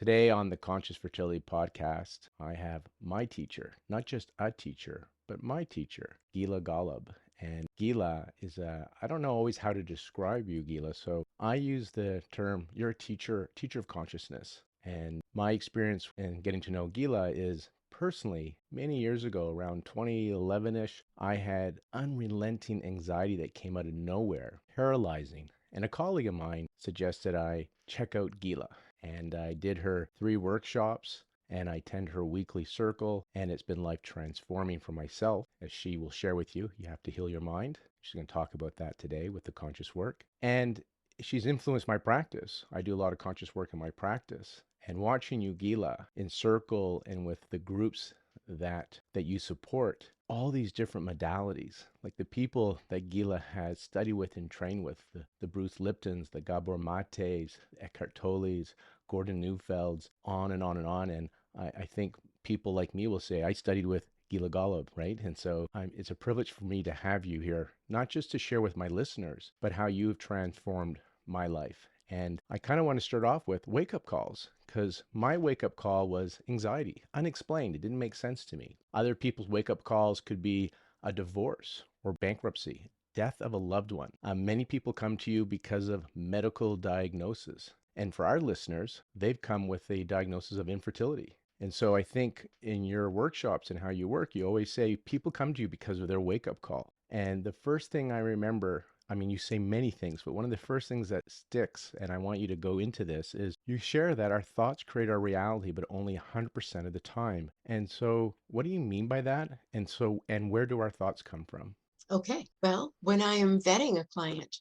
Today on the Conscious Fertility podcast, I have my teacher, not just a teacher, but my teacher, Gila Golub. And Gila is I don't know always how to describe you, Gila. So I use the term, you're a teacher of consciousness. And my experience in getting to know Gila is personally, many years ago, around 2011-ish, I had unrelenting anxiety that came out of nowhere, paralyzing. And a colleague of mine suggested I check out Gila. And I did her 3 workshops and I attend her weekly circle. And it's been life transforming for myself, as she will share with you. You have to heal your mind. She's going to talk about that today with the conscious work. And she's influenced my practice. I do a lot of conscious work in my practice. And watching you, Gila, in circle and with the groups that you support, all these different modalities, like the people that Gila has studied with and trained with, the Bruce Liptons, the Gabor Mates, Eckhart Tolles, Gordon Neuffelds, on and on and on. And I think people like me will say, I studied with Gila Golub, right? And so it's a privilege for me to have you here, not just to share with my listeners, but how you've transformed my life. And I kind of want to start off with wake-up calls, because my wake-up call was anxiety, unexplained. It didn't make sense to me. Other people's wake-up calls could be a divorce or bankruptcy, death of a loved one. Many people come to you because of medical diagnosis. And for our listeners, they've come with a diagnosis of infertility. And so I think in your workshops and how you work, you always say people come to you because of their wake-up call. And the first thing I remember, I mean, you say many things, but one of the first things that sticks, and I want you to go into this, is you share that our thoughts create our reality, but only 100% of the time. And so what do you mean by that? And where do our thoughts come from? Okay, well, when I am vetting a client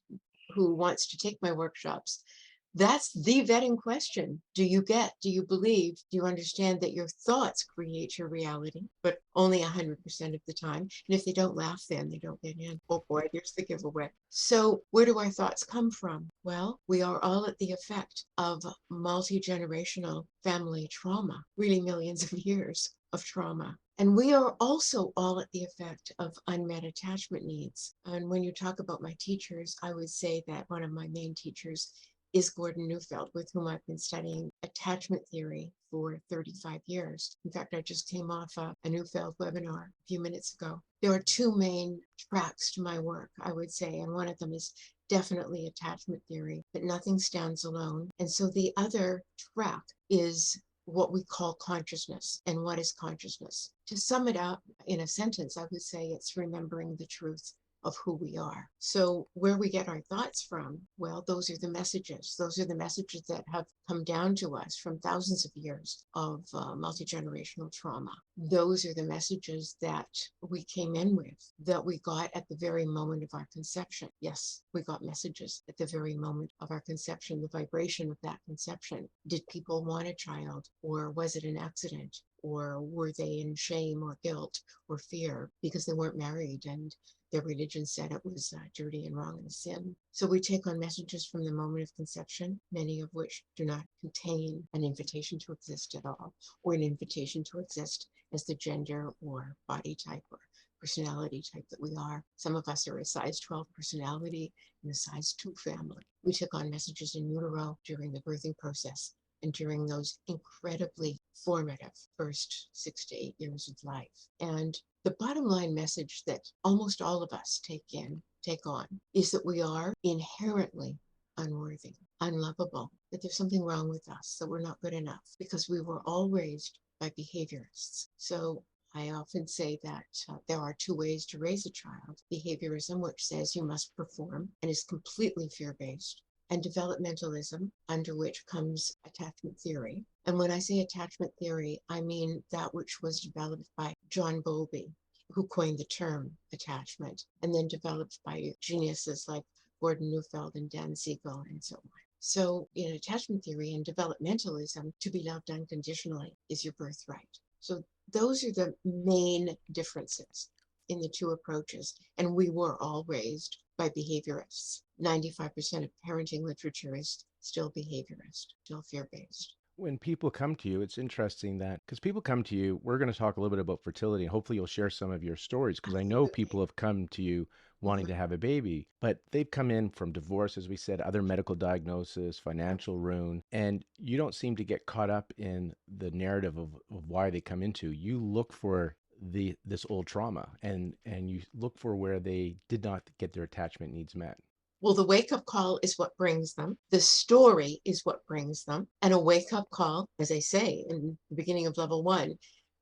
who wants to take my workshops, that's the vetting question. Do you believe, do you understand that your thoughts create your reality, but only 100% of the time? And if they don't laugh, then they don't get in. Oh boy, here's the giveaway. So where do our thoughts come from? Well, we are all at the effect of multi-generational family trauma, really millions of years of trauma. And we are also all at the effect of unmet attachment needs. And when you talk about my teachers, I would say that one of my main teachers is Gordon Neufeld, with whom I've been studying attachment theory for 35 years. In fact, I just came off a Neufeld webinar a few minutes ago. There are two main tracks to my work, I would say, and one of them is definitely attachment theory, but nothing stands alone. And so the other track is what we call consciousness. And what is consciousness? To sum it up in a sentence, I would say it's remembering the truth of who we are. So where we get our thoughts from, well, those are the messages. Those are the messages that have come down to us from thousands of years of multi-generational trauma. Those are the messages that we came in with, that we got at the very moment of our conception. Yes, we got messages at the very moment of our conception, the vibration of that conception. Did people want a child, or was it an accident? Or were they in shame or guilt or fear because they weren't married and their religion said it was dirty and wrong and a sin? So we take on messages from the moment of conception, many of which do not contain an invitation to exist at all, or an invitation to exist as the gender or body type or personality type that we are. Some of us are a size 12 personality and a size 2 family. We took on messages in utero during the birthing process and during those incredibly formative first 6 to 8 years of life. And the bottom line message that almost all of us take on, is that we are inherently unworthy, unlovable, that there's something wrong with us, that we're not good enough, because we were all raised by behaviorists. So I often say that there are two ways to raise a child: behaviorism, which says you must perform and is completely fear-based, and developmentalism, under which comes attachment theory. And when I say attachment theory, I mean that which was developed by John Bowlby, who coined the term attachment, and then developed by geniuses like Gordon Neufeld and Dan Siegel and so on. So in attachment theory and developmentalism, to be loved unconditionally is your birthright. So those are the main differences in the two approaches. And we were all raised by behaviorists. 95% of parenting literature is still behaviorist, still fear-based. When people come to you, it's interesting that because people come to you, we're going to talk a little bit about fertility, and hopefully you'll share some of your stories, because I know people Absolutely. have come to you wanting to have a baby, but they've come in from divorce, as we said, other medical diagnosis, financial ruin, and you don't seem to get caught up in the narrative of why they come into. You look for this old trauma, and you look for where they did not get their attachment needs met. Well, the wake-up call is what brings them. The story is what brings them. And a wake-up call, as I say in the beginning of level 1,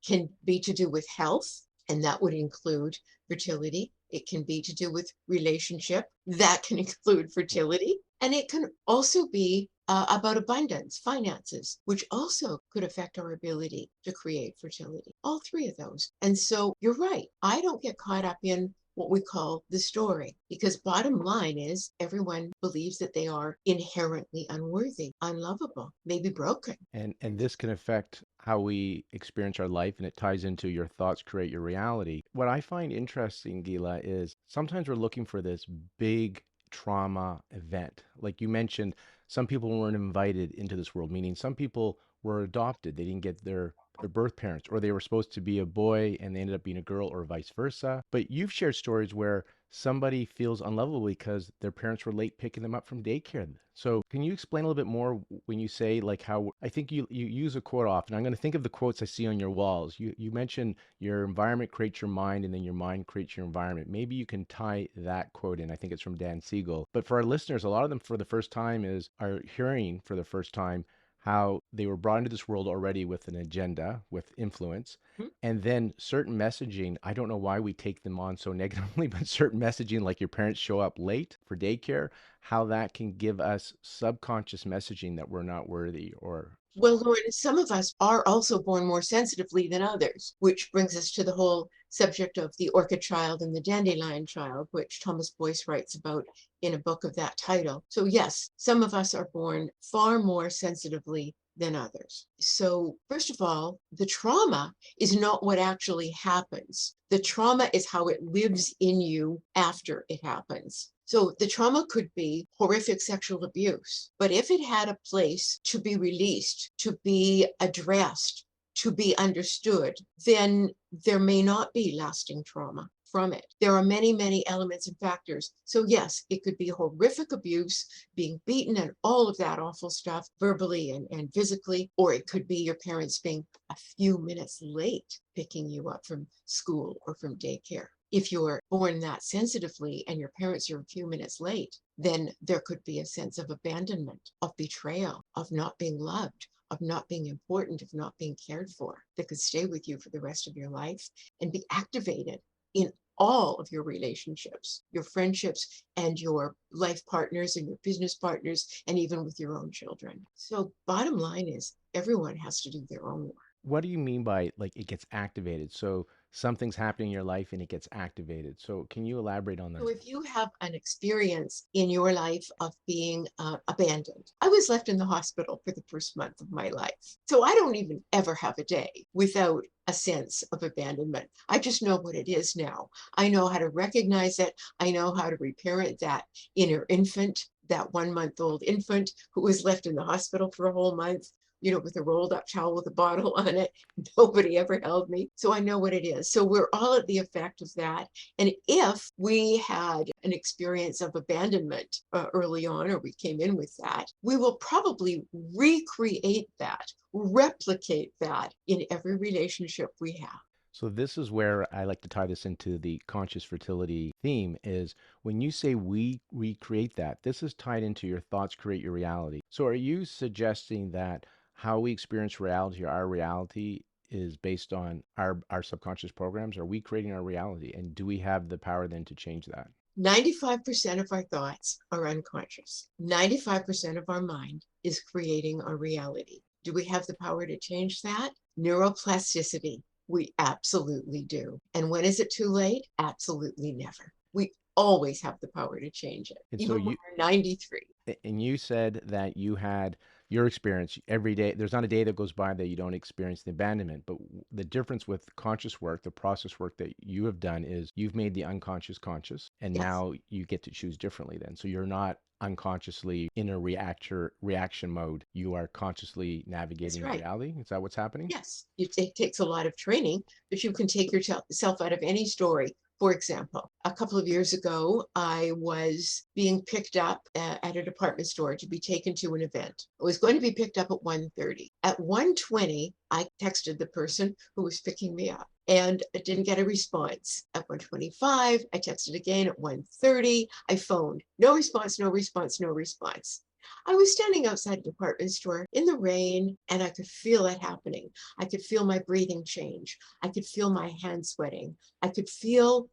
can be to do with health, and that would include fertility. It can be to do with relationship. That can include fertility. And it can also be about abundance, finances, which also could affect our ability to create fertility. All three of those. And so you're right. I don't get caught up in what we call the story, because bottom line is everyone believes that they are inherently unworthy, unlovable, maybe broken. And this can affect how we experience our life, and it ties into your thoughts create your reality. What I find interesting, Gila, is sometimes we're looking for this big trauma event. Like you mentioned, some people weren't invited into this world, meaning some people were adopted. They didn't get their birth parents, or they were supposed to be a boy and they ended up being a girl, or vice versa. But you've shared stories where somebody feels unlovable because their parents were late picking them up from daycare. So can you explain a little bit more when you say, like, how I think you use a quote often. I'm going to think of the quotes I see on your walls. You mentioned your environment creates your mind, and then your mind creates your environment. Maybe you can tie that quote in. I think it's from Dan Siegel. But for our listeners, a lot of them for the first time are hearing for the first time how they were brought into this world already with an agenda, with influence, Mhm. and then certain messaging. I don't know why we take them on so negatively, but certain messaging, like your parents show up late for daycare, how that can give us subconscious messaging that we're not worthy or Well, Lauren, some of us are also born more sensitively than others, which brings us to the whole subject of the orchid child and the dandelion child, which Thomas Boyce writes about in a book of that title. So yes, some of us are born far more sensitively than others. So first of all, the trauma is not what actually happens. The trauma is how it lives in you after it happens. So the trauma could be horrific sexual abuse, but if it had a place to be released, to be addressed, to be understood, then there may not be lasting trauma from it. There are many, many elements and factors. So yes, it could be horrific abuse, being beaten and all of that awful stuff, verbally and physically, or it could be your parents being a few minutes late picking you up from school or from daycare. If you're born that sensitively and your parents are a few minutes late, then there could be a sense of abandonment, of betrayal, of not being loved, of not being important, of not being cared for, that could stay with you for the rest of your life and be activated in all of your relationships, your friendships and your life partners and your business partners, and even with your own children. So bottom line is everyone has to do their own work. what do you mean by, like, it gets activated? So something's happening in your life and it gets activated. So can you elaborate on So that? if you have an experience in your life of being abandoned, I was left in the hospital for the first month of my life. So I don't even ever have a day without a sense of abandonment. I just know what it is now. I know how to recognize it. I know how to reparent that inner infant, that 1-month-old infant who was left in the hospital for a whole month, with a rolled up towel with a bottle on it. Nobody ever held me. So I know what it is. So we're all at the effect of that. And if we had an experience of abandonment early on, or we came in with that, we will probably recreate that, replicate that in every relationship we have. So this is where I like to tie this into the conscious fertility theme, is when you say we recreate that, this is tied into your thoughts create your reality. So are you suggesting that how we experience reality, or our reality, is based on our subconscious programs? Are we creating our reality? And do we have the power then to change that? 95% of our thoughts are unconscious. 95% of our mind is creating our reality. Do we have the power to change that? Neuroplasticity. We absolutely do. And when is it too late? Absolutely never. We always have the power to change it, And so even when you we're 93. and you said that you had your experience every day. There's not a day that goes by that you don't experience the abandonment. But the difference with conscious work, the process work that you have done, is you've made the unconscious conscious, and Yes, now you get to choose differently then. So you're not unconsciously in a reaction mode. You are consciously that's navigating your right. reality. Is that what's happening? Yes, it takes a lot of training, but you can take yourself out of any story, For example, a couple of years ago, I was being picked up at a department store to be taken to an event. I was going to be picked up at 1:30. At 1:20, I texted the person who was picking me up and I didn't get a response. At 1:25, I texted again. At 1:30, I phoned. No response, no response, no response. I was standing outside a department store in the rain and I could feel it happening. I could feel my breathing change. I could feel my hands sweating. I could feel,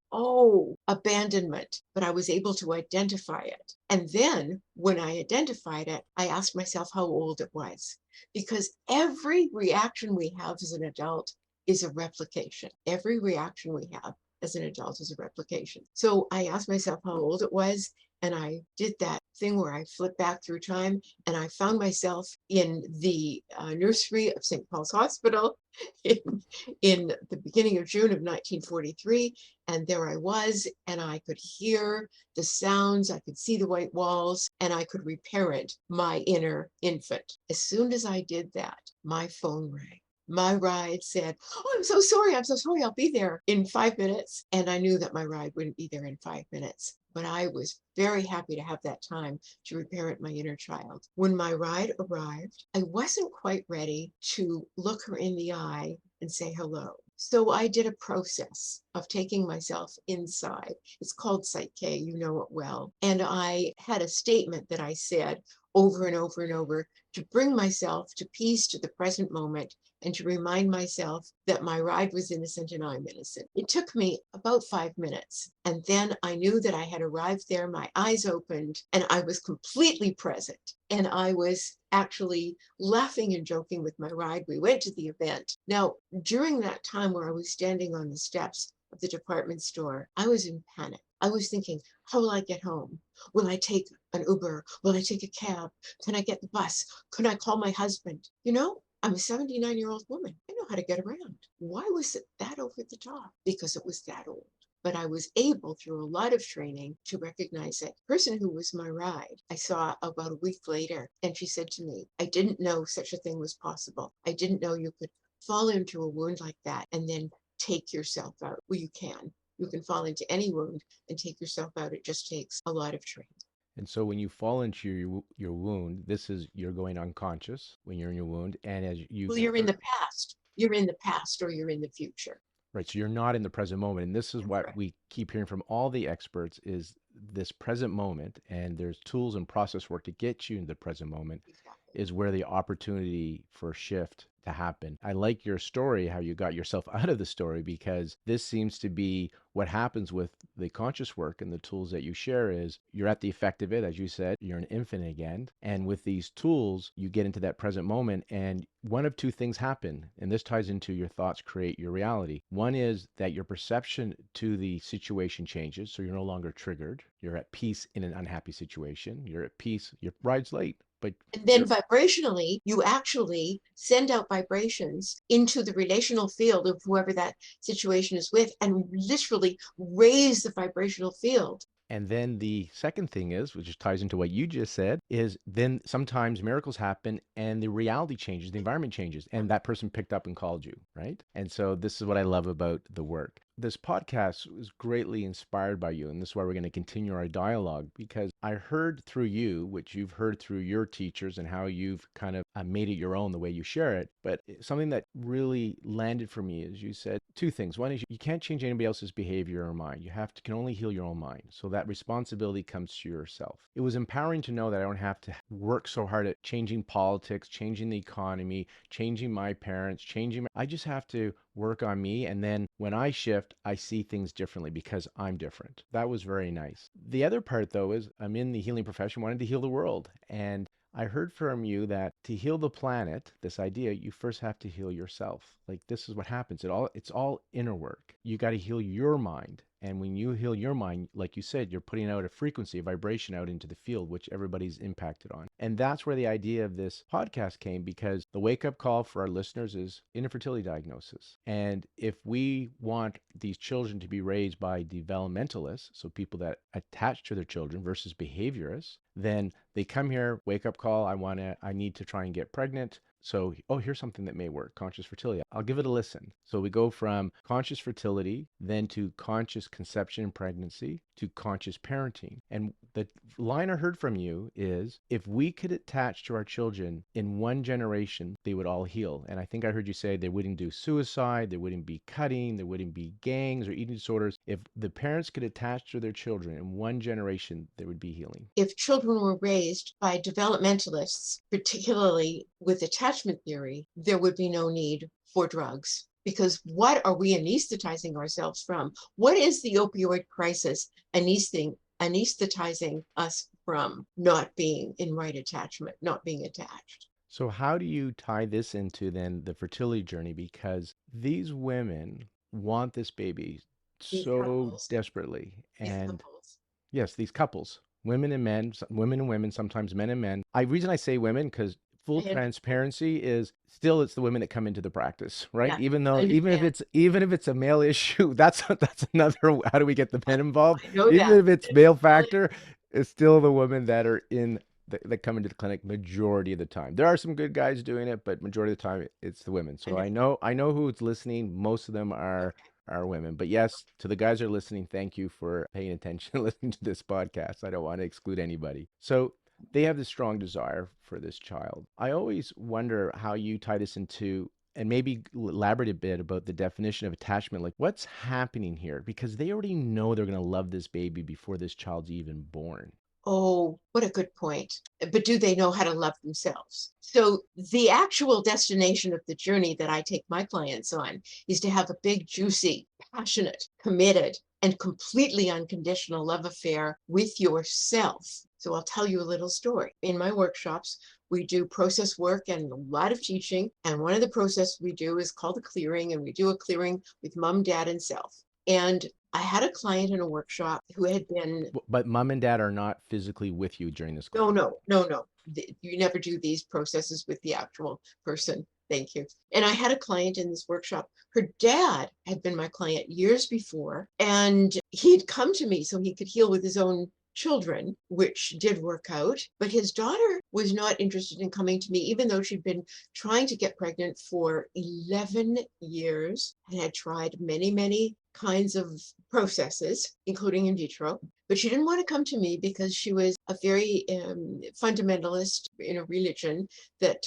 abandonment, but I was able to identify it. And then when I identified it, I asked myself how old it was, because every reaction we have as an adult is a replication. Every reaction we have as an adult is a replication. So I asked myself how old it was, and I did that thing where I flipped back through time and I found myself in the nursery of St. Paul's Hospital in, in the beginning of June of 1943. And there I was, and I could hear the sounds, I could see the white walls, and I could reparent my inner infant. As soon as I did that, my phone rang. My ride said, "Oh, I'm so sorry. I'm so sorry. I'll be there in 5 minutes." And I knew that my ride wouldn't be there in 5 minutes. But I was very happy to have that time to reparent my inner child. When my ride arrived, I wasn't quite ready to look her in the eye and say hello. So I did a process of taking myself inside. It's called Psych K, you know it well. And I had a statement that I said over and over and over to bring myself to peace, to the present moment, and to remind myself that my ride was innocent and I'm innocent. It took me about 5 minutes. And then I knew that I had arrived there, my eyes opened, and I was completely present. And I was actually laughing and joking with my ride. We went to the event. Now, during that time where I was standing on the steps of the department store, I was in panic. I was thinking, how will I get home? Will I take an Uber? Will I take a cab? Can I get the bus? Can I call my husband? I'm a 79-year-old woman. I know how to get around. Why was it that over the top? Because it was that old. But I was able, through a lot of training, to recognize it. The person who was my ride, I saw about a week later, and she said to me, "I didn't know such a thing was possible. I didn't know you could fall into a wound like that and then take yourself out." Well, you can. You can fall into any wound and take yourself out. It just takes a lot of training. And so when you fall into your wound, this is you're going unconscious when you're in your wound, and as you Well, you're in the past. You're in the past or you're in the future. right, so you're not in the present moment, and this is That's what right. we keep hearing from all the experts is this present moment, and there's tools and process work to get you in the present moment Exactly. is where the opportunity for shift to happen. I like your story, how you got yourself out of the story, because this seems to be what happens with the conscious work and the tools that you share is you're at the effect of it. As you said, you're an infant again. And with these tools, you get into that present moment and one of two things happen. And this ties into your thoughts create your reality. One is that your perception to the situation changes. So you're no longer triggered. You're at peace in an unhappy situation. You're at peace. Your ride's late, but And then vibrationally, you actually send out vibrations into the relational field of whoever that situation is with and literally raise the vibrational field. and then the second thing is, which just ties into what you just said, is then sometimes miracles happen and the reality changes, the environment changes, and that person picked up and called you, right? And so this is what I love about the work. This podcast was greatly inspired by you, and this is why we're going to continue our dialogue because I heard through you, which you've heard through your teachers and how you've kind of made it your own the way you share it. But something that really landed for me is you said two things. One is you can't change anybody else's behavior or mind. You have to can only heal your own mind. So that responsibility comes to yourself. It was empowering to know that I don't have to work so hard at changing politics, changing the economy, changing my parents, I just have to work on me. And then when I shift, I see things differently because I'm different. That was very nice. The other part though is I'm in the healing profession, wanting to heal the world. And I heard from you that to heal the planet, this idea, you first have to heal yourself. Like this is what happens. It's all inner work. You got to heal your mind. And when you heal your mind, like you said, you're putting out a frequency, a vibration out into the field, which everybody's impacted on. And that's where the idea of this podcast came because the wake up call for our listeners is infertility diagnosis. And if we want these children to be raised by developmentalists, so people that attach to their children versus behaviorists, then they come here, wake up call, I need to try and get pregnant. So, oh, here's something that may work, conscious fertility. I'll give it a listen. So we go from conscious fertility, then to conscious conception and pregnancy, to conscious parenting. And the line I heard from you is if we could attach to our children in one generation, they would all heal. And I think I heard you say they wouldn't do suicide, there wouldn't be cutting, there wouldn't be gangs or eating disorders. If the parents could attach to their children in one generation, there would be healing. If children were raised by developmentalists, particularly with attachment theory, there would be no need for drugs. Because what are we anesthetizing ourselves from? What is the opioid crisis anesthetizing us from? Not being in right attachment, not being attached. So how do you tie this into then the fertility journey? Because these women want this baby These so couples, desperately. these And couples. yes, these couples, women and men, women and women, sometimes men and men. I reason I say women because full I understand. transparency is still it's the women that come into the practice, right? Yeah, Even though I understand. even if it's a male issue, that's another how do we get the men involved? I know Even that. if it's male factor, it's still the women that are in that come into the clinic majority of the time. There are some good guys doing it, but majority of the time it's the women. I So know. I know who's listening. Most of them are women. But yes, to the guys that are listening, thank you for paying attention and listening to this podcast. I don't want to exclude anybody. So they have this strong desire for this child. I always wonder how you tie this into and maybe elaborate a bit about the definition of attachment. Like what's happening here? Because they already know they're going to love this baby before this child's even born. Oh, what a good point. But do they know how to love themselves? So the actual destination of the journey that I take my clients on is to have a big, juicy, passionate, committed, and completely unconditional love affair with yourself. So I'll tell you a little story. In my workshops, we do process work and a lot of teaching. And one of the process we do is called a clearing, and we do a clearing with mom, dad, and self. And I had a client in a workshop who had been, But mom and dad are not physically with you during this no, clearing. no, no, no. You never do these processes with the actual person. Thank you. And I had a client in this workshop. Her dad had been my client years before, and he'd come to me so he could heal with his own children, which did work out. But his daughter was not interested in coming to me, even though she'd been trying to get pregnant for 11 years and had tried many, many kinds of processes, including in vitro. But she didn't want to come to me because she was a very fundamentalist in a religion that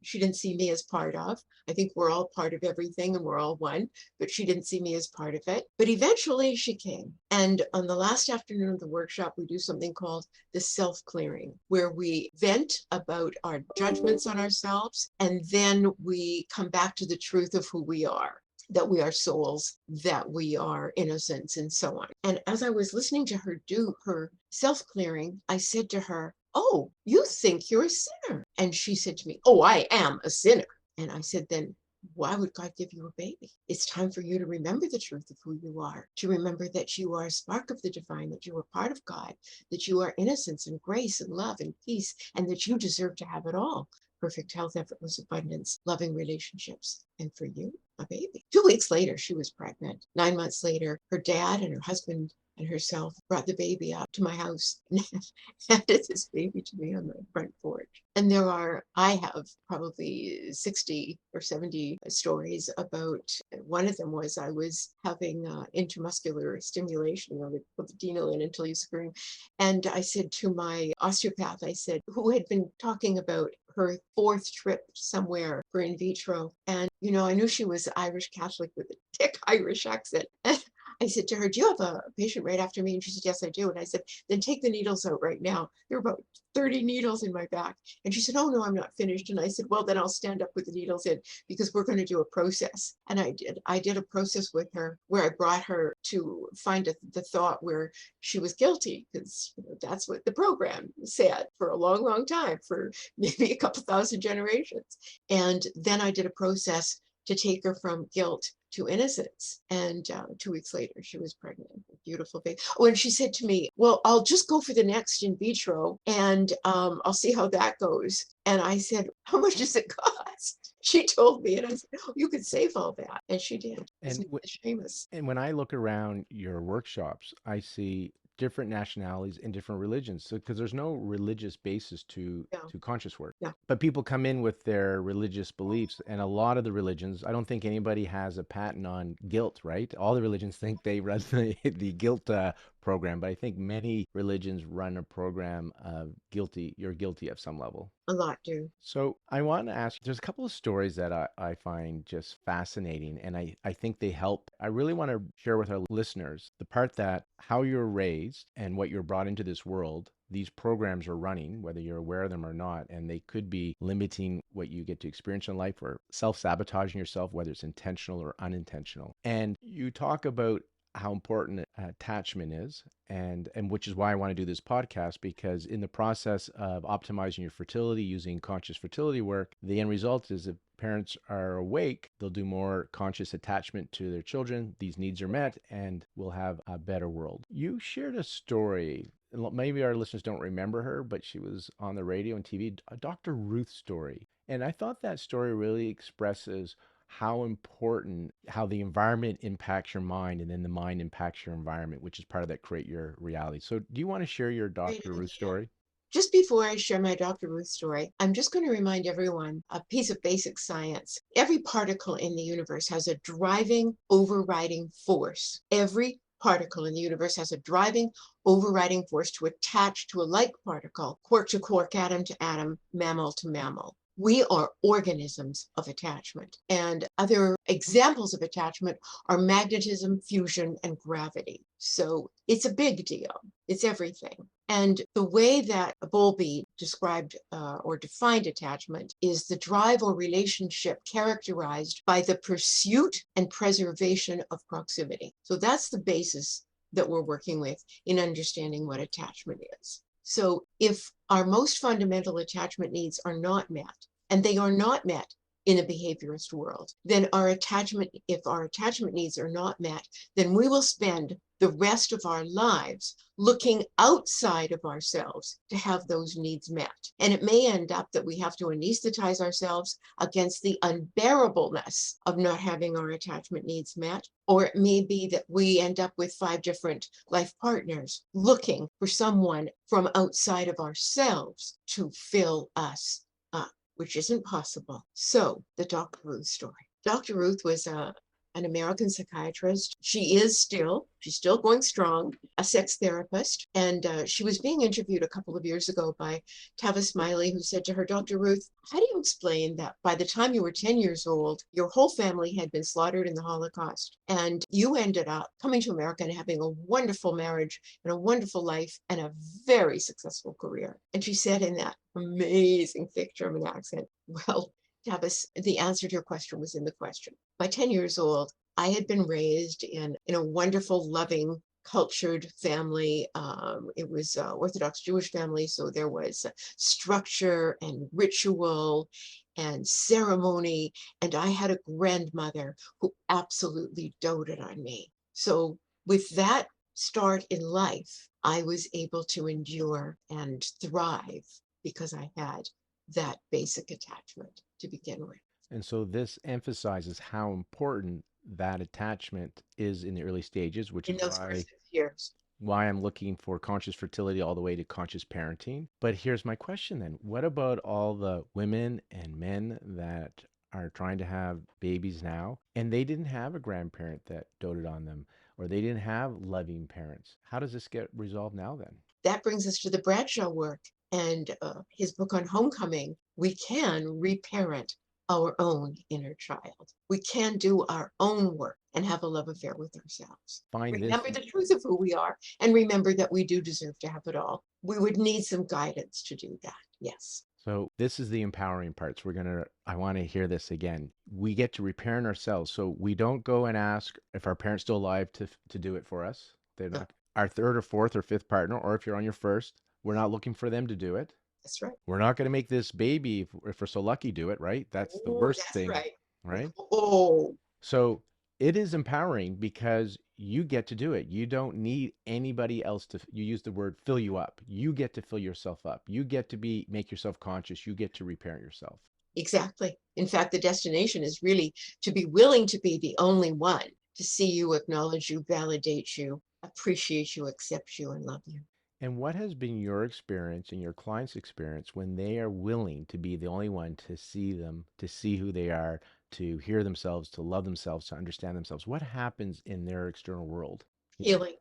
she didn't see me as part of. I think we're all part of everything and we're all one, but she didn't see me as part of it. But eventually she came. And on the last afternoon of the workshop, we do something called the self-clearing, where we vent about our judgments on ourselves, and then we come back to the truth of who we are, that we are souls, that we are innocence, and so on. And as I was listening to her do her self clearing, I said to her, "Oh, you think you're a sinner?" And she said to me, "Oh, I am a sinner." And I said, "Then why would God give you a baby? It's time for you to remember the truth of who you are, to remember that you are a spark of the divine, that you are part of God, that you are innocence and grace and love and peace, and that you deserve to have it all. Perfect health, effortless abundance, loving relationships. And for you, a baby." 2 weeks later, she was pregnant. 9 months later, her dad and her husband and herself brought the baby up to my house and handed this baby to me on the front porch. And I have probably 60 or 70 stories about, one of them was I was having intramuscular stimulation, they put the Dino in until you scream. And I said to my osteopath, I said, who had been talking about her 4th trip somewhere for in vitro. And, I knew she was Irish Catholic with a thick Irish accent. I said to her, "Do you have a patient right after me?" And she said, "Yes, I do." And I said, "Then take the needles out right now." There were about 30 needles in my back. And she said, "Oh, no, I'm not finished." And I said, "Well, then I'll stand up with the needles in because we're going to do a process." And I did. I did a process with her where I brought her to find the thought where she was guilty, because that's what the program said for a long, long time, for maybe a couple thousand generations. And then I did a process to take her from guilt to innocence. And 2 weeks later, she was pregnant. A beautiful baby. Oh, and she said to me, "Well, I'll just go for the next in vitro and I'll see how that goes." And I said, "How much does it cost?" She told me, and I said, "Oh, you could save all that." And she did. His And name is Seamus. and when I look around your workshops, I see different nationalities and different religions. So because there's no religious basis Yeah, to conscious work. yeah, But people come in with their religious beliefs, and a lot of the religions, I don't think anybody has a patent on guilt, right? All the religions think they run the guilt program, but I think many religions run a program of guilty, you're guilty of some level. a lot do. So I want to ask, there's a couple of stories that I find just fascinating, and I think they help. I really want to share with our listeners the part that how you're raised and what you're brought into this world. These programs are running, whether you're aware of them or not, and they could be limiting what you get to experience in life or self-sabotaging yourself, whether it's intentional or unintentional. And you talk about how important attachment is, and which is why I want to do this podcast, because in the process of optimizing your fertility using conscious fertility work, the end result is if parents are awake, they'll do more conscious attachment to their children, these needs are met, and we'll have a better world. You shared a story, and maybe our listeners don't remember her, but she was on the radio and TV, a Dr. Ruth story. And I thought that story really expresses how important, how the environment impacts your mind, and then the mind impacts your environment, which is part of that create your reality. So do you want to share your Great Dr. Ruth idea. story? Just before I share my Dr. Ruth story, I'm just going to remind everyone a piece of basic science. Every particle in the universe has a driving, overriding force. Every particle in the universe has a driving, overriding force to attach to a like particle, quark to quark, atom to atom, mammal to mammal. We are organisms of attachment. And other examples of attachment are magnetism, fusion, and gravity. So it's a big deal. It's everything. And the way that Bowlby described or defined attachment is the drive or relationship characterized by the pursuit and preservation of proximity. So that's the basis that we're working with in understanding what attachment is. So if our most fundamental attachment needs are not met, and they are not met in a behaviorist world, then if our attachment needs are not met, then we will spend the rest of our lives looking outside of ourselves to have those needs met. And it may end up that we have to anesthetize ourselves against the unbearableness of not having our attachment needs met. Or it may be that we end up with 5 different life partners looking for someone from outside of ourselves to fill us up, which isn't possible. So the Dr. Ruth story. Dr. Ruth was an American psychiatrist. She's still going strong, a sex therapist. And she was being interviewed a couple of years ago by Tavis Smiley, who said to her, Dr. Ruth, how do you explain that by the time you were 10 years old, your whole family had been slaughtered in the Holocaust, and you ended up coming to America and having a wonderful marriage and a wonderful life and a very successful career? And she said in that amazing thick German accent, well, Tavis, the answer to your question was in the question. By 10 years old, I had been raised in a wonderful, loving, cultured family. It was an Orthodox Jewish family, so there was structure and ritual and ceremony. And I had a grandmother who absolutely doted on me. So with that start in life, I was able to endure and thrive because I had that basic attachment to begin with. And so this emphasizes how important that attachment is in the early stages, which In is those why first 6 years. I'm looking for conscious fertility all the way to conscious parenting. But here's my question then. What about all the women and men that are trying to have babies now and they didn't have a grandparent that doted on them or they didn't have loving parents? How does this get resolved now then? That brings us to the Bradshaw work and his book on homecoming. We can reparent our own inner child. We can do our own work and have a love affair with ourselves. Find this. Remember the truth of who we are and remember that we do deserve to have it all. We would need some guidance to do that. Yes. So this is the empowering parts. I want to hear this again. We get to reparent ourselves. So we don't go and ask if our parents still alive to do it for us. They're No, not our third or fourth or fifth partner, or if you're on your first, we're not looking for them to do it. that's right. We're not going to make this baby, if we're so lucky, do it, right? That's the Oh, worst that's thing, right. right? Oh, So it is empowering because you get to do it. You don't need anybody else you use the word fill you up. You get to fill yourself up. You get to make yourself conscious. You get to reparent yourself. exactly. In fact, the destination is really to be willing to be the only one to see you, acknowledge you, validate you, appreciate you, accept you, and love you. And what has been your experience and your client's experience when they are willing to be the only one to see them, to see who they are, to hear themselves, to love themselves, to understand themselves? What happens in their external world? Healing.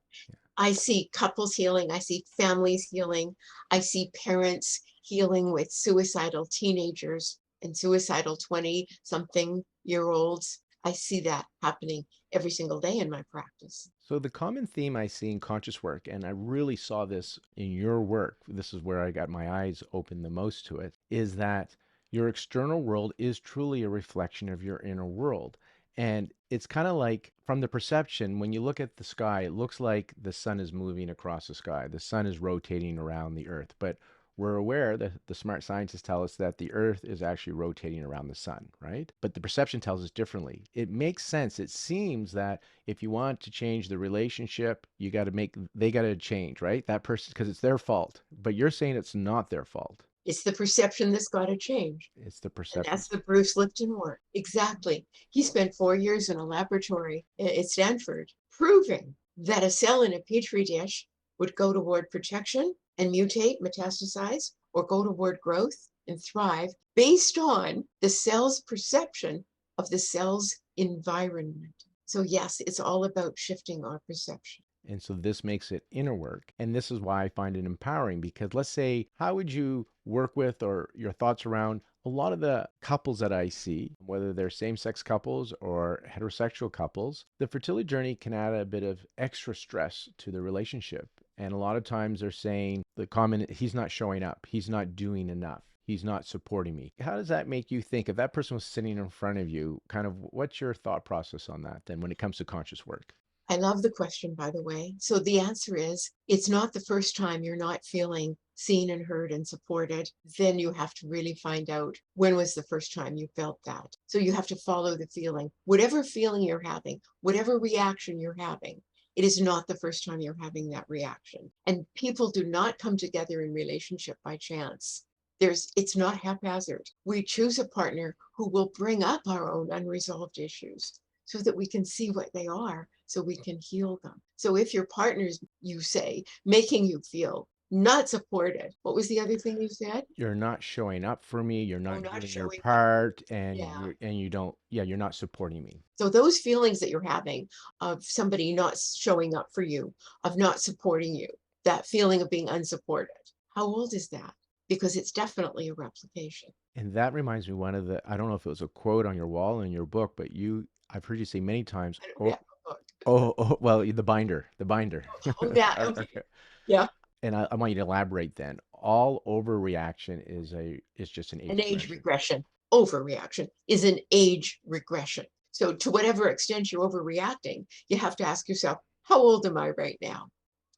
I see couples healing. I see families healing. I see parents healing with suicidal teenagers and suicidal 20 something year olds. I see that happening every single day in my practice. So the common theme I see in conscious work, and I really saw this in your work, this is where I got my eyes open the most to it, is that your external world is truly a reflection of your inner world. And it's kind of like from the perception, when you look at the sky, it looks like the sun is moving across the sky. The sun is rotating around the earth. But we're aware that the smart scientists tell us that the earth is actually rotating around the sun, right? But the perception tells us differently. It makes sense. It seems that if you want to change the relationship, you got to they got to change, right? That person, because it's their fault. But you're saying it's not their fault. It's the perception that's got to change. It's the And perception. that's the Bruce Lipton work. Exactly. He spent 4 years in a laboratory at Stanford proving that a cell in a petri dish would go toward protection and mutate, metastasize, or go toward growth and thrive based on the cell's perception of the cell's environment. So, yes, it's all about shifting our perception. And so this makes it inner work. And this is why I find it empowering because let's say, how would you work with or your thoughts around a lot of the couples that I see, whether they're same sex couples or heterosexual couples, the fertility journey can add a bit of extra stress to the relationship. And a lot of times they're saying the comment, he's not showing up, he's not doing enough. He's not supporting me. How does that make you think if that person was sitting in front of you? Kind of what's your thought process on that then when it comes to conscious work? I love the question, by the way. So the answer is it's not the first time you're not feeling seen and heard and supported. Then you have to really find out when was the first time you felt that. So you have to follow the feeling, whatever feeling you're having, whatever reaction you're having. It is not the first time you're having that reaction. And people do not come together in relationship by chance. It's not haphazard. We choose a partner who will bring up our own unresolved issues so that we can see what they are, so we can heal them. So if your partner's, you say, making you feel not supported, what was the other thing you said? You're not showing up for me, you're Oh, not not doing your showing up. part, and Yeah. you don't, yeah, you're not supporting me. So those feelings that you're having of somebody not showing up for you, of not supporting you, that feeling of being unsupported, how old is that? Because it's definitely a replication. And that reminds me one of the, I don't know if it was a quote on your wall in your book, but I've heard you say many times, I don't oh, have a book. well, the binder. Oh, that, okay. Okay. Yeah. And I want you to elaborate then. All overreaction is just an age An age regression. regression. Overreaction is an age regression. So, to whatever extent you're overreacting, you have to ask yourself, how old am I right now?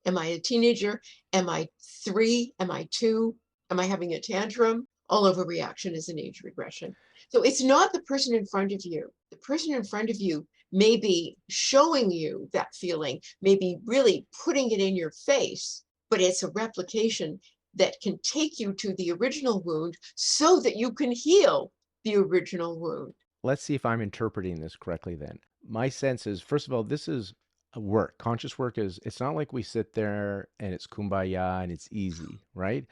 Am I a teenager? Am I 3? Am I 2? Am I having a tantrum? All overreaction is an age regression. So, it's not the person in front of you. The person in front of you may be showing you that feeling, maybe really putting it in your face, but it's a replication that can take you to the original wound so that you can heal the original wound. Let's see if I'm interpreting this correctly then. My sense is, first of all, this is a work. Conscious work is, it's not like we sit there and it's kumbaya and it's easy, right?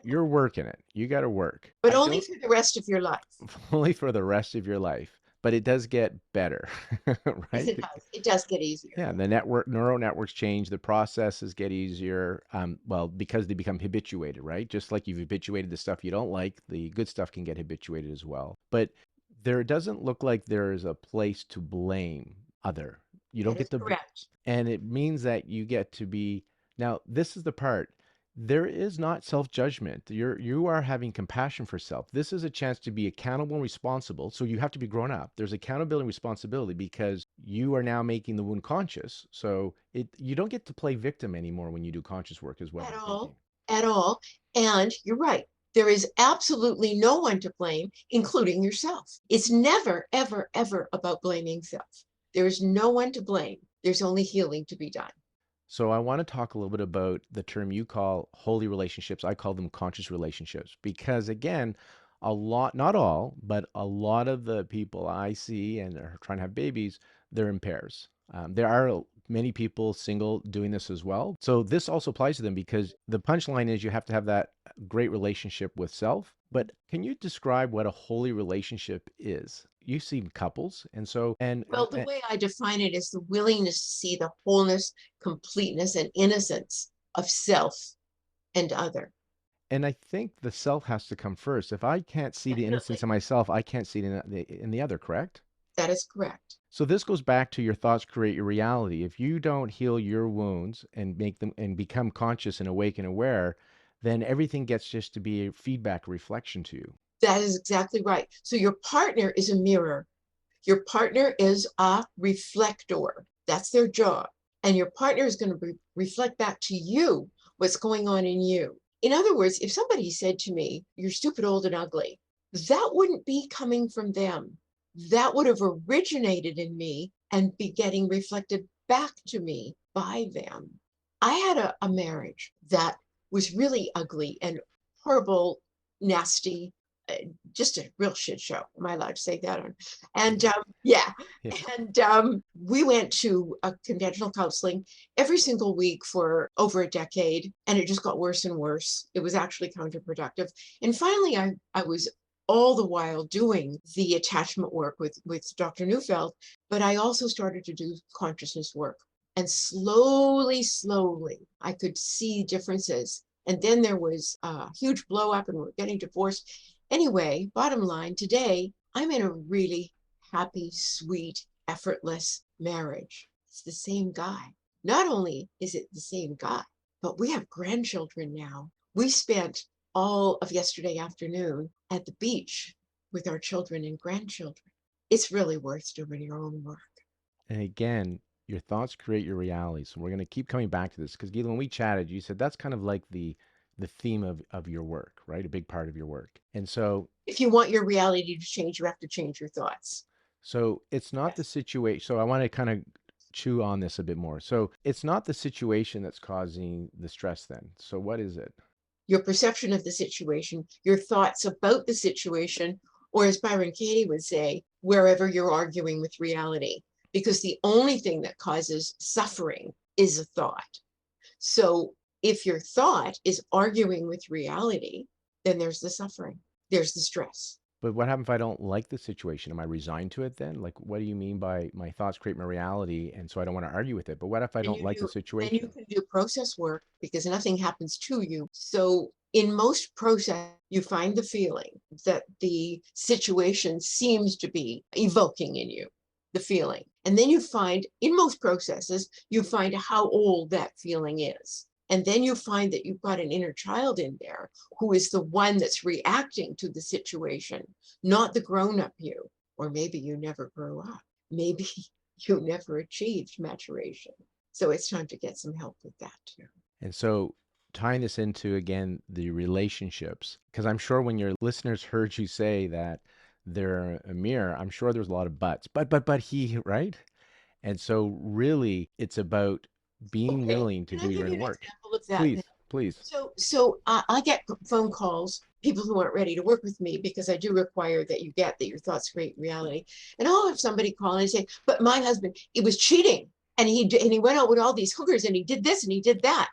You're working it. You got to work. But I only don't, for the rest of your life. only for the rest of your life, but it does get better, Yes, right? it does. It does get easier. Yeah, the neural networks change, the processes get easier. Well, because they become habituated, right? Just like you've habituated the stuff you don't like, the good stuff can get habituated as well. But there doesn't look like there is a place to blame other. You don't That get is to, correct. and it means that you get to be, now this is the part, there is not self-judgment. You are having compassion for self. This is a chance to be accountable and responsible. So you have to be grown up. There's accountability and responsibility because you are now making the wound conscious. So you don't get to play victim anymore when you do conscious work is what At I'm thinking. all. At all. And you're right. There is absolutely no one to blame, including yourself. It's never, ever, ever about blaming self. There is no one to blame. There's only healing to be done. So I want to talk a little bit about the term you call holy relationships. I call them conscious relationships because again, a lot, not all, but a lot of the people I see and are trying to have babies, they're in pairs. There are many people single doing this as well. So this also applies to them because the punchline is you have to have that great relationship with self. But can you describe what a holy relationship is? You've seen couples, and so Well, the way I define it is the willingness to see the wholeness, completeness, and innocence of self and other. and I think the self has to come first. If I can't see the innocence Definitely. in myself, I can't see it in the other, correct? That is correct. So this goes back to your thoughts create your reality. If you don't heal your wounds and make them and become conscious and awake and aware, then everything gets just to be a feedback reflection to you. That is exactly right. So your partner is a mirror. Your partner is a reflector. That's their job. And your partner is going to reflect back to you what's going on in you. In other words, if somebody said to me, "You're stupid, old, and ugly," that wouldn't be coming from them. That would have originated in me and be getting reflected back to me by them. I had a marriage that was really ugly and horrible, nasty, just a real shit show. Am I allowed to say that? And yeah, Yeah. and we went to a conventional counseling every single week for over a decade, and it just got worse and worse. It was actually counterproductive. And finally, I was all the while doing the attachment work with Dr. Neufeld, but I also started to do consciousness work. And slowly, slowly, I could see differences. And then there was a huge blow up, and we're getting divorced. Anyway, bottom line, today I'm in a really happy, sweet, effortless marriage. It's the same guy. Not only is it the same guy, but we have grandchildren now. We spent all of yesterday afternoon at the beach with our children and grandchildren. It's really worth doing your own work. And again, your thoughts create your reality. So we're going to keep coming back to this because Gila, when we chatted, you said that's kind of like the theme of your work, right? A big part of your work. And If you want your reality to change, you have to change your thoughts. so it's not the Yes. situation. So I want to kind of chew on this a bit more. So it's not the situation that's causing the stress then. So what is it? Your perception of the situation, your thoughts about the situation, or as Byron Katie would say, wherever you're arguing with reality. Because the only thing that causes suffering is a thought. So if your thought is arguing with reality, then there's the suffering, there's the stress. But what happens if I don't like the situation? Am I resigned to it then? Like, what do you mean by my thoughts create my reality? And so I don't want to argue with it. But what if I And don't you like the do, and you situation? can do process work because nothing happens to you. So in most process, you find the feeling that the situation seems to be evoking in you, the feeling. And then you find, in most processes, you find how old that feeling is. And then you find that you've got an inner child in there who is the one that's reacting to the situation, not the grown-up you. Or maybe you never grew up. Maybe you never achieved maturation. So it's time to get some help with that too. And so tying this into again the relationships, because I'm sure when your listeners heard you say that they're a mirror, I'm sure there's a lot of buts. But he, right? And so really it's about being Okay, willing to can do I your give you own an work. example of that then? Please, please. So I get phone calls, people who aren't ready to work with me because I do require that you get that your thoughts create reality. And I'll have somebody call and say, "But my husband, he was cheating, and he went out with all these hookers, and he did this and he did that."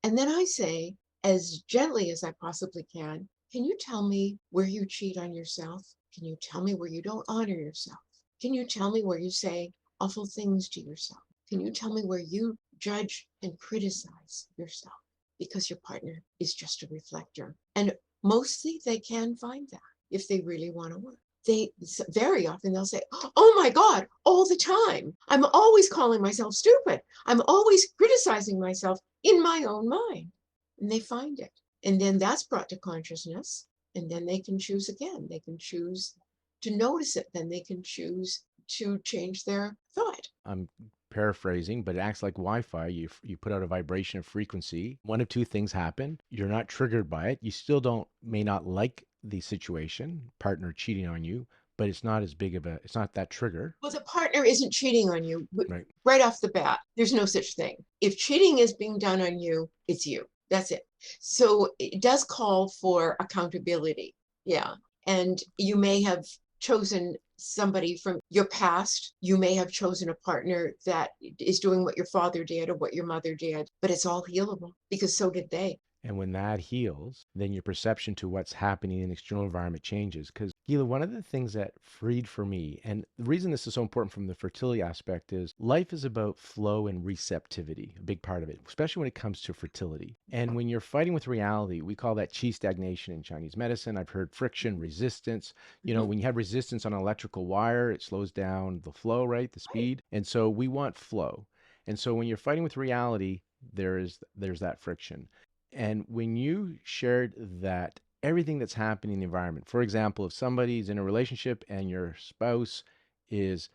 And then I say, as gently as I possibly can you tell me where you cheat on yourself? Can you tell me where you don't honor yourself? Can you tell me where you say awful things to yourself? Can you tell me where you judge and criticize yourself? Because your partner is just a reflector. And mostly they can find that if they really want to work. They very often they'll say, "Oh my God, all the time. I'm always calling myself stupid. I'm always criticizing myself in my own mind." And they find it. And then that's brought to consciousness. And then they can choose again. They can choose to notice it. Then they can choose to change their thought. I'm paraphrasing, but it acts like Wi-Fi. You put out a vibration of frequency. One of two things happen. You're not triggered by it. You still don't may not like the situation, partner cheating on you, but it's not as big of a it's not that trigger, Well, the partner isn't cheating on you right? right off the bat. There's no such thing. If cheating is being done on you, it's you. That's it. So it does call for accountability. Yeah. And you may have chosen somebody from your past. You may have chosen a partner that is doing what your father did or what your mother did, but it's all healable because so did they. And when that heals, then your perception to what's happening in the external environment changes. Because, Gila, one of the things that freed for me, and the reason this is so important from the fertility aspect, is life is about flow and receptivity, a big part of it, especially when it comes to fertility. And when you're fighting with reality, we call that qi stagnation in Chinese medicine. I've heard friction, resistance. You know, Mhm. when you have resistance on an electrical wire, it slows down the flow, right? The Right. speed. And so we want flow. And so when you're fighting with reality, there's that friction. And when you shared that everything that's happening in the environment, for example, if somebody's in a relationship and your spouse is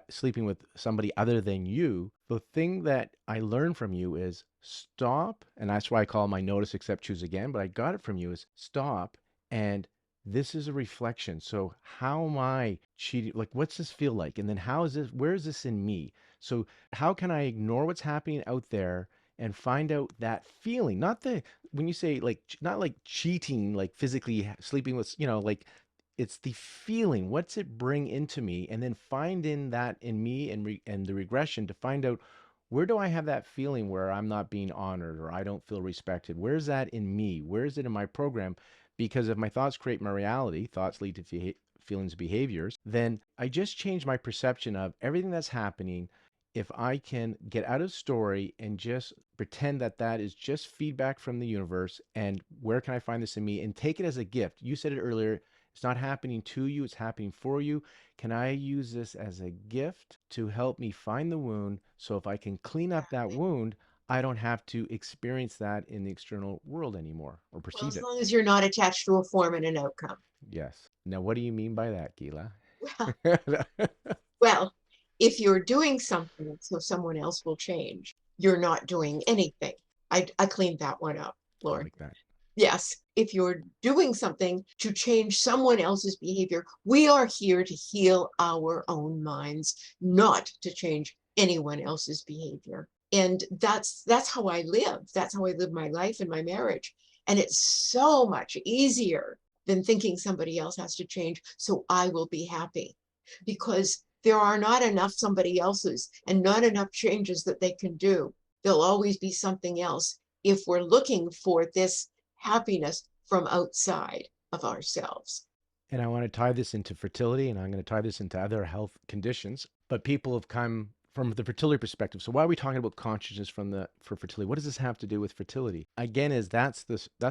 sleeping with somebody other than you, the thing that I learned from you is stop. And that's why I call my notice, accept, choose again. But I got it from you is stop. And this is a reflection. So, how am I cheating? Like, what's this feel like? And then, how is this? Where is this in me? So, how can I ignore what's happening out there and find out that feeling? Not the when you say like not like cheating, like physically sleeping with, like it's the feeling. What's it bring into me? And then find in that in me and the regression to find out where do I have that feeling where I'm not being honored or I don't feel respected? Where's that in me? Where is it in my program? Because if my thoughts create my reality, thoughts lead to feelings, behaviors, then I just change my perception of everything that's happening. If I can get out of story and just pretend that that is just feedback from the universe and where can I find this in me and take it as a gift. You said it earlier, it's not happening to you, it's happening for you. Can I use this as a gift to help me find the wound? So if I can clean up that wound, I don't have to experience that in the external world anymore or Well, perceive as it. long as you're not attached to a form and an outcome. Yes. Now, what do you mean by that, Gila? Well, I well, if you're doing something so someone else will change, you're not doing anything. I cleaned that one up, Lord. like that. Yes, if you're doing something to change someone else's behavior, we are here to heal our own minds, not to change anyone else's behavior. And that's how I live. That's how I live my life and my marriage. And it's so much easier than thinking somebody else has to change so I will be happy. Because there are not enough somebody else's and not enough changes that they can do. There'll always be something else if we're looking for this happiness from outside of ourselves. And I want to tie this into fertility and I'm going to tie this into other health conditions. But people have come from the fertility perspective. So why are we talking about consciousness for fertility? What does this have to do with fertility? Again, is that's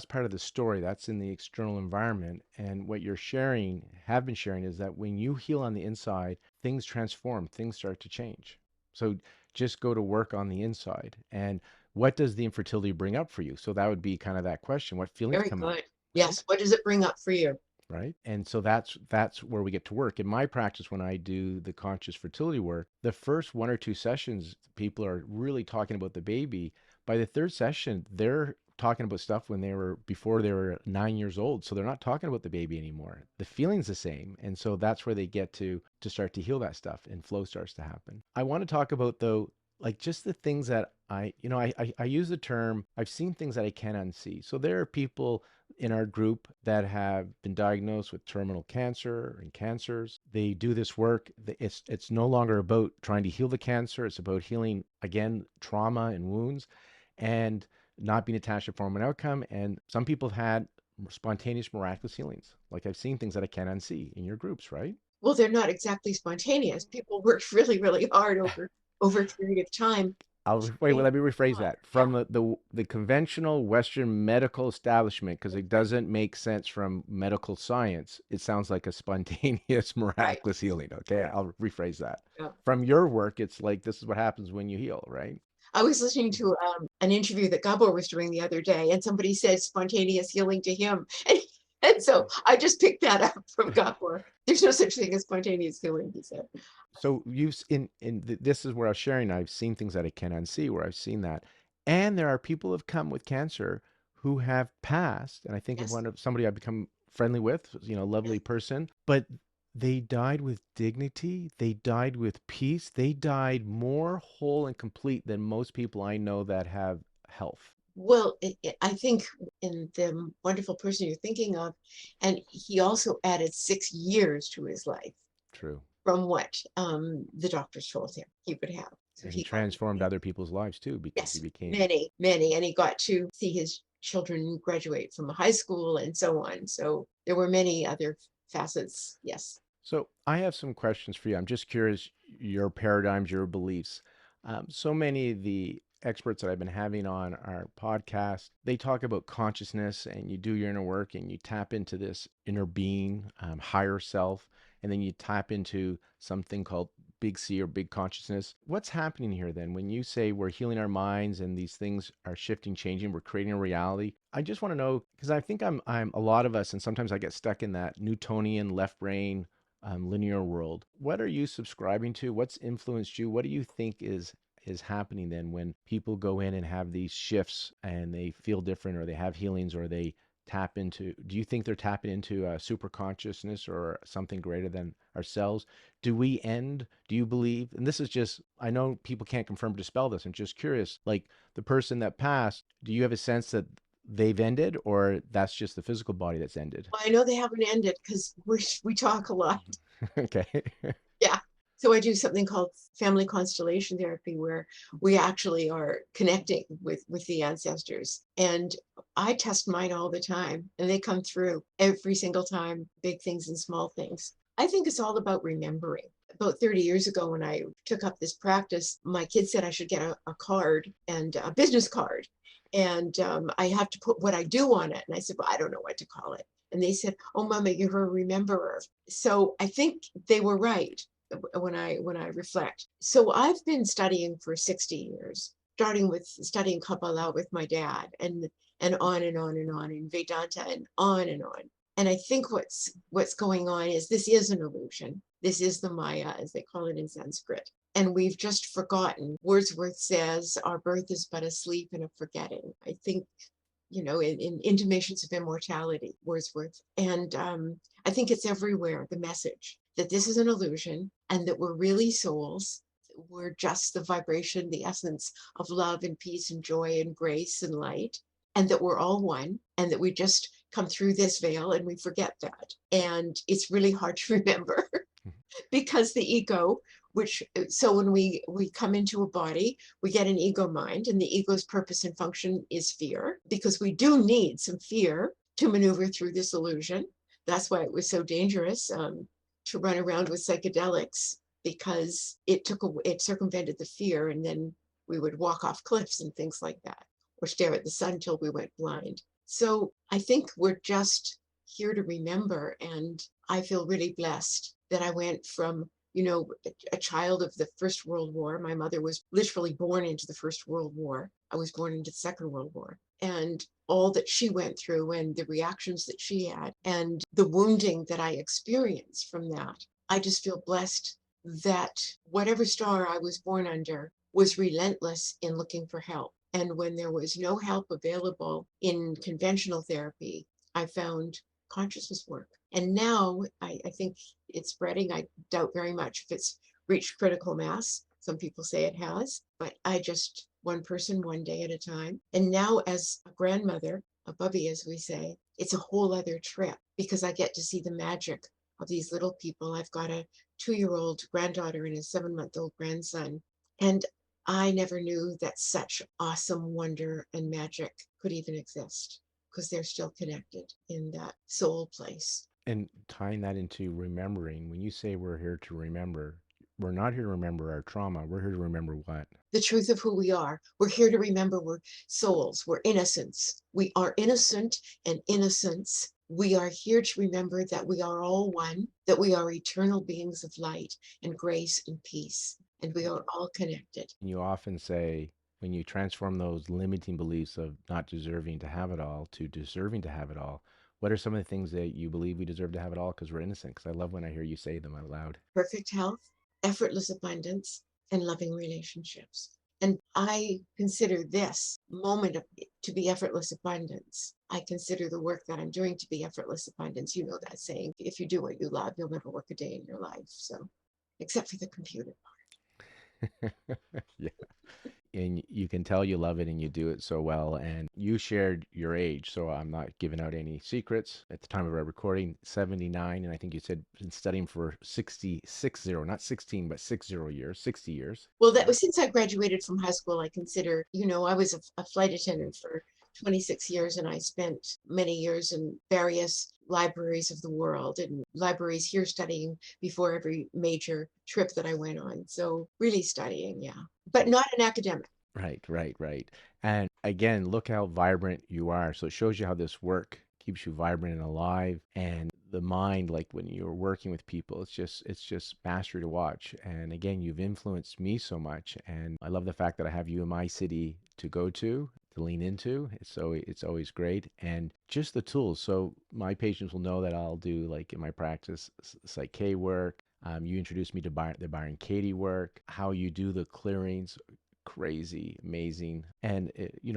part of the story. That's in the external environment. And what you're sharing, have been sharing, is that when you heal on the inside, things transform, things start to change. So just go to work on the inside. And what does the infertility bring up for you? So that would be kind of that question. What feelings Very come up, good. right? Yes. What does it bring up for you? Right? And so that's where we get to work. In my practice, when I do the conscious fertility work, the first one or two sessions, people are really talking about the baby. By the third session, they're talking about stuff when they were before they were 9 years old. So they're not talking about the baby anymore. The feeling's the same. And so that's where they get to start to heal that stuff and flow starts to happen. I want to talk about though, like just the things that I use the term, I've seen things that I can unsee. So there are people in our group that have been diagnosed with terminal cancer and cancers. They do this work. It's no longer about trying to heal the cancer. It's about healing again trauma and wounds, and not being attached to form and outcome. And some people have had spontaneous, miraculous healings. Like I've seen things that I can't unsee in your groups, right? Well, they're not exactly spontaneous. People worked really, really hard over a period of time. Wait. Well, let me rephrase Yeah. that from the conventional Western medical establishment because it doesn't make sense from medical science. It sounds like a spontaneous, Right. miraculous healing. Okay, Yeah. I'll rephrase that. Yeah. From your work, it's like this is what happens when you heal, right? I was listening to an interview that Gabor was doing the other day, and somebody said spontaneous healing to him. And so I just picked that up from Gabor. There's no such thing as spontaneous healing, he said. So this is where I was sharing. I've seen things that I can't unsee, where I've seen that, and there are people who have come with cancer who have passed. And I think of Yes, one of somebody I've become friendly with, yes. lovely person, but they died with dignity. They died with peace. They died more whole and complete than most people I know that have health. Well, I think in the wonderful person you're thinking of, and he also added 6 years to his life. True. from what the doctors told him he would have. So And he he got transformed other people's lives too because he yes, became. many, many, and he got to see his children graduate from high school and so on. So there were many other facets. Yes. So I have some questions for you. I'm just curious, your paradigms, your beliefs. So many of the experts that I've been having on our podcast, they talk about consciousness, and you do your inner work and you tap into this inner being, higher self, and then you tap into something called big C or big consciousness. What's happening here then when you say we're healing our minds and these things are shifting, changing, we're creating a reality? I just want to know because I think I'm a lot of us, and sometimes I get stuck in that Newtonian left brain linear world. What are you subscribing to? What's influenced you? What do you think is happening then when people go in and have these shifts and they feel different, or they have healings, or they tap into? Do you think they're tapping into a super consciousness or something greater than ourselves? Do you believe, and this is just, I know people can't confirm or dispel this, I'm just curious, like the person that passed, do you have a sense that they've ended, or that's just the physical body that's ended? Well, I know they haven't ended because we talk a lot. Okay. Yeah. So I do something called family constellation therapy, where we actually are connecting with the ancestors. And I test mine all the time, and they come through every single time, big things and small things. I think it's all about remembering. About 30 years ago, when I took up this practice, my kids said I should get a card and a business card. And I have to put what I do on it. And I said, well, I don't know what to call it. And they said, oh, Mama, you're a rememberer. So I think they were right when I reflect. So I've been studying for 60 years, starting with studying Kabbalah with my dad, and on and on and on, and Vedanta and on and on. And I think what's going on is this is an illusion. This is the Maya, as they call it in Sanskrit. And we've just forgotten. Wordsworth says, our birth is but a sleep and a forgetting. I think, in Intimations of Immortality, Wordsworth. And I think it's everywhere, the message that this is an illusion and that we're really souls. We're just the vibration, the essence of love and peace and joy and grace and light, and that we're all one, and that we just come through this veil and we forget that. And it's really hard to remember because the ego, so when we come into a body, we get an ego mind, and the ego's purpose and function is fear, because we do need some fear to maneuver through this illusion. That's why it was so dangerous to run around with psychedelics, because it circumvented the fear, and then we would walk off cliffs and things like that, or stare at the sun till we went blind. So I think we're just here to remember, and I feel really blessed that I went from, a child of the First World War. My mother was literally born into the First World War. I was born into the Second World War. And all that she went through, and the reactions that she had, and the wounding that I experienced from that, I just feel blessed that whatever star I was born under was relentless in looking for help. And when there was no help available in conventional therapy, I found consciousness work. And now I think it's spreading. I doubt very much if it's reached critical mass. Some people say it has, but I just, one person, one day at a time. And now, as a grandmother, a bubby, as we say, it's a whole other trip, because I get to see the magic of these little people. I've got a 2-year-old granddaughter and a 7-month-old grandson. And I never knew that such awesome wonder and magic could even exist, because they're still connected in that soul place. And tying that into remembering, when you say we're here to remember, we're not here to remember our trauma. We're here to remember what? The truth of who we are. We're here to remember we're souls, we're innocence. We are innocent and innocence. We are here to remember that we are all one, that we are eternal beings of light and grace and peace, and we are all connected. And you often say, when you transform those limiting beliefs of not deserving to have it all to deserving to have it all, what are some of the things that you believe we deserve to have it all because we're innocent? Because I love when I hear you say them out loud. Perfect health, effortless abundance, and loving relationships. And I consider this moment to be effortless abundance. I consider the work that I'm doing to be effortless abundance. You know that saying, if you do what you love, you'll never work a day in your life. So, except for the computer. Yeah. and you can tell you love it and you do it so well. And you shared your age, so I'm not giving out any secrets. At the time of our recording, 79, and I think you said been studying for 60, not 16, but 60 years, 60 years. Well, that was since I graduated from high school. I consider, I was a flight attendant for 26 years, and I spent many years in various libraries of the world and libraries here studying before every major trip that I went on. So really studying, yeah, but not an academic. Right, right, right. And again, look how vibrant you are. So it shows you how this work keeps you vibrant and alive. And the mind, like when you're working with people, it's just mastery to watch. And again, you've influenced me so much. And I love the fact that I have you in my city to go to lean into. It's always great. And just the tools. So my patients will know that I'll do, like in my practice, Psych K work. You introduced me to the Byron Katie work, how you do the clearings, crazy, amazing. And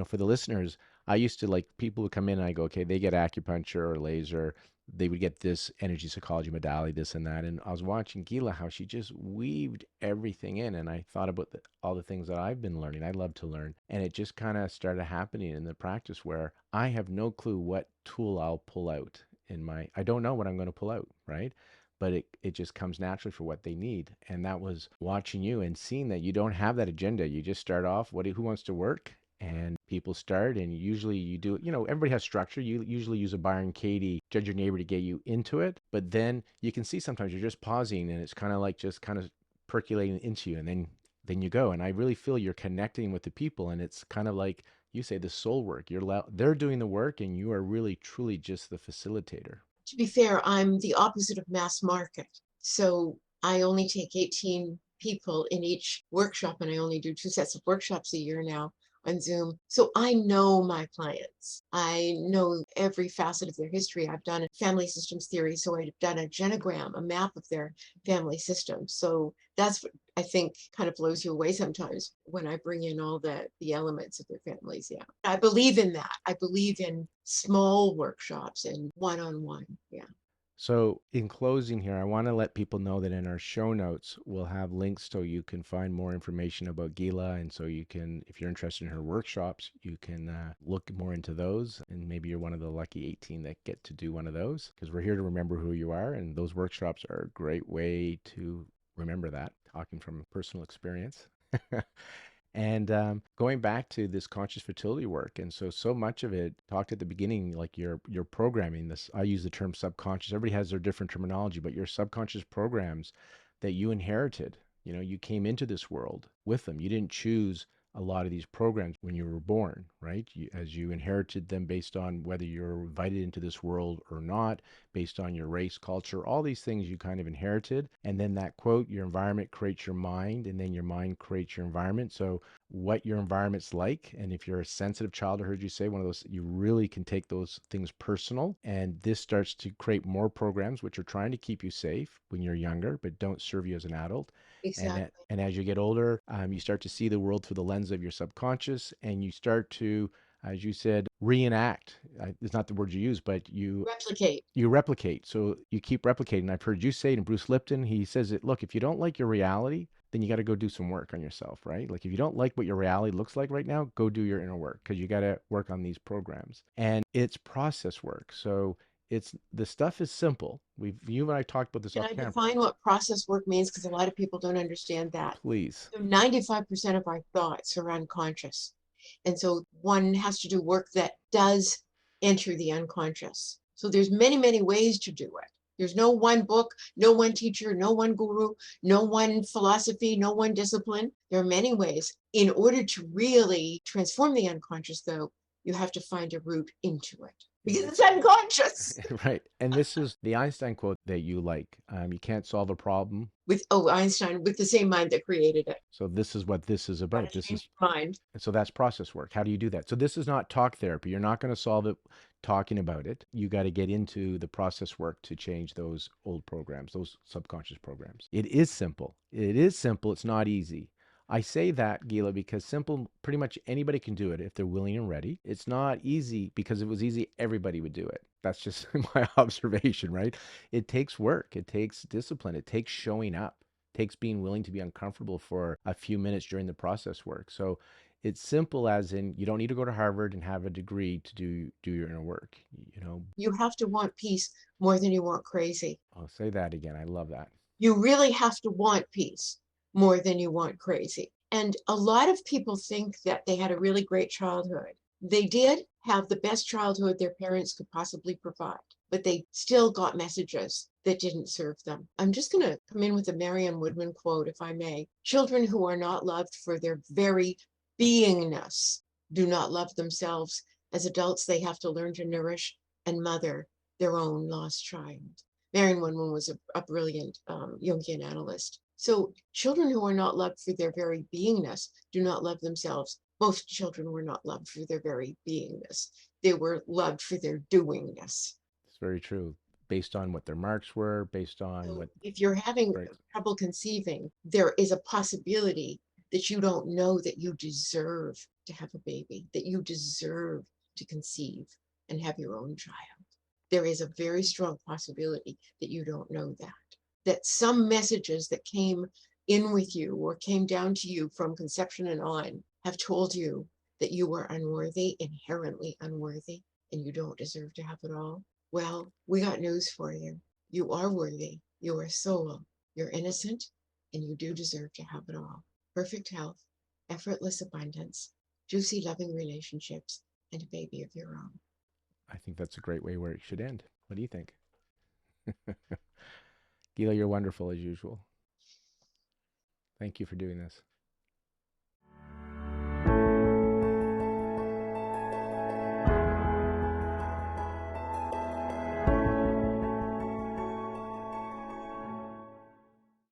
for the listeners, I used to, like, people would come in and I go, okay, they get acupuncture or laser, they would get this energy psychology modality, this and that. And I was watching Gila, how she just weaved everything in. And I thought about all the things that I've been learning. I love to learn. And it just kind of started happening in the practice where I have no clue what tool I'll pull out I don't know what I'm going to pull out, right? But it just comes naturally for what they need. And that was watching you and seeing that you don't have that agenda. You just start off, who wants to work? And people start, and usually you do it. Everybody has structure. You usually use a Byron Katie, judge your neighbor, to get you into it. But then you can see sometimes you're just pausing, and it's kind of like just kind of percolating into you, and then you go. And I really feel you're connecting with the people, and it's kind of like you say, the soul work. They're doing the work, and you are really truly just the facilitator. To be fair, I'm the opposite of mass market. So I only take 18 people in each workshop, and I only do 2 sets of workshops a year now on Zoom. So I know my clients. I know every facet of their history. I've done family systems theory, so I've done a genogram, a map of their family system. So that's what I think kind of blows you away sometimes when I bring in all the elements of their families. Yeah. I believe in that. I believe in small workshops and one-on-one. Yeah. So, in closing here, I want to let people know that in our show notes, we'll have links so you can find more information about Gila. And so you can, if you're interested in her workshops, you can look more into those. And maybe you're one of the lucky 18 that get to do one of those, because we're here to remember who you are. And those workshops are a great way to remember that, talking from personal experience. And going back to this conscious fertility work, and so much of it talked at the beginning, like your programming. This, I use the term subconscious. Everybody has their different terminology, but your subconscious programs that you inherited. You came into this world with them. You didn't choose a lot of these programs when you were born, right? As you inherited them based on whether you're invited into this world or not, based on your race, culture, all these things you kind of inherited. And then that quote, your environment creates your mind, and then your mind creates your environment. So what your environment's like, and if you're a sensitive child, I heard you say one of those, you really can take those things personal. And this starts to create more programs which are trying to keep you safe when you're younger, but don't serve you as an adult. Exactly. And as you get older, you start to see the world through the lens of your subconscious, and you start to, as you said, reenact. It's not the word you use, but Replicate. you replicate. So you keep replicating. I've heard you say it, and Bruce Lipton, he says it, look, if you don't like your reality, then you got to go do some work on yourself, right? Like if you don't like what your reality looks like right now, go do your inner work, because you got to work on these programs. And it's process work. So the stuff is simple. You and I talked about this Can off I camera. define what process work means? Because a lot of people don't understand that. Please. So 95% of our thoughts are unconscious. And so one has to do work that does enter the unconscious. So there's many, many ways to do it. There's no one book, no one teacher, no one guru, no one philosophy, no one discipline. There are many ways. In order to really transform the unconscious, though, you have to find a route into it because it's unconscious. Right. And this is the Einstein quote that you like. You can't solve a problem. With Einstein, with the same mind that created it. So this is what this is about. Gotta change your mind. So that's process work. How do you do that? So this is not talk therapy. You're not going to solve it talking about it. You got to get into the process work to change those old programs, those subconscious programs. It is simple. It is simple. It's not easy. I say that, Gila, because simple, pretty much anybody can do it if they're willing and ready. It's not easy because if it was easy, everybody would do it. That's just my observation, right? It takes work. It takes discipline. It takes showing up. It takes being willing to be uncomfortable for a few minutes during the process work. So It's simple as in you don't need to go to Harvard and have a degree to do your inner work. You know, You have to want peace more than you want crazy. I'll say that again. I love that. You really have to want peace more than you want crazy. And a lot of people think that they had a really great childhood. They did have the best childhood their parents could possibly provide, but they still got messages that didn't serve them. I'm just going to come in with a Marianne Woodman quote, if I may. Children who are not loved for their very beingness do not love themselves. As adults, they have to learn to nourish and mother their own lost child. Marion Woodman was a brilliant Jungian analyst. So children who are not loved for their very beingness do not love themselves. Most children were not loved for their very beingness. They were loved for their doingness. It's very true. Based on what their marks were, based on So what, if you're having right. trouble conceiving, there is a possibility that you don't know that you deserve to have a baby, that you deserve to conceive and have your own child. There is a very strong possibility that you don't know that some messages that came in with you or came down to you from conception and on have told you that you are unworthy, inherently unworthy, and you don't deserve to have it all. Well, we got news for you. You are worthy. You are soul. You're innocent, and you do deserve to have it all. Perfect health, effortless abundance, juicy, loving relationships, and a baby of your own. I think that's a great way where it should end. What do you think? Gila, you're wonderful as usual. Thank you for doing this.